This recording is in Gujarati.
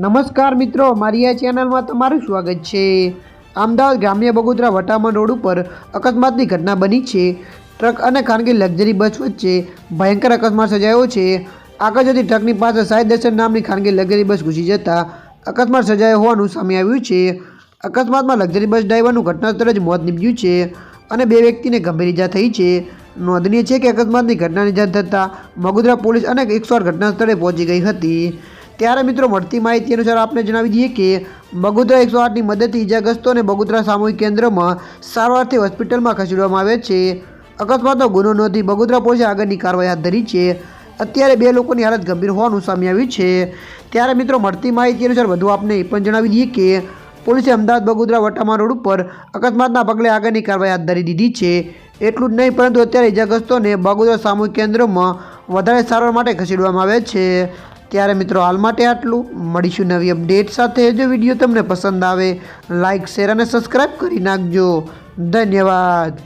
નમસ્કાર મિત્રો, મારી આ ચેનલમાં તમારું સ્વાગત છે। અમદાવાદ ગ્રામ્ય બગોદરા વટામણ રોડ ઉપર અકસ્માતની ઘટના બની છે। ટ્રક અને ખાનગી લક્ઝરી બસ વચ્ચે ભયંકર અકસ્માત સર્જાયો છે। આગળ જતી ટ્રકની પાસે સાઈ દર્શન નામની ખાનગી લક્ઝરી બસ ઘૂસી જતા અકસ્માત સર્જાયો હોવાનું સામે આવ્યું છે। અકસ્માતમાં લક્ઝરી બસ ડ્રાઈવરનું ઘટના સ્થળે જ મોત નીપજ્યું છે અને 2 વ્યક્તિને ગંભીર ઇજા થઈ છે। નોંધનીય છે કે અકસ્માતની ઘટનાની જાણ થતાં બગોદરા પોલીસ અને 108 ઘટના સ્થળે પહોંચી ગઈ હતી। ત્યારે મિત્રો મળતી માહિતી અનુસાર આપને જણાવી દઈએ કે બગોદરા 108ની મદદથી ઇજાગ્રસ્તોને બગોદરા સામૂહિક કેન્દ્રમાં સારવારથી હોસ્પિટલમાં ખસેડવામાં આવ્યા છે। અકસ્માતનો ગુનો નોંધી બગોદરા પોલીસે આગળની કાર્યવાહી હાથ ધરી છે। અત્યારે 2 લોકોની હાલત ગંભીર હોવાનું સામે આવ્યું છે। ત્યારે મિત્રો મળતી માહિતી અનુસાર વધુ આપને એ પણ જણાવી દઈએ કે પોલીસે અમદાવાદ બગોદરા વટામણ રોડ ઉપર અકસ્માતના પગલે આગળની કાર્યવાહી હાથ ધરી દીધી છે। એટલું જ નહીં પરંતુ અત્યારે ઇજાગ્રસ્તોને બગોદરા સામૂહિક કેન્દ્રમાં વધારે સારવાર માટે ખસેડવામાં આવ્યા છે। ત્યારે મિત્રો હાલ માટે આટલું। મળીશું નવી અપડેટ સાથે। જો વિડીયો તમને પસંદ આવે લાઇક શેર અને સબસ્ક્રાઈબ કરી નાખજો। ધન્યવાદ।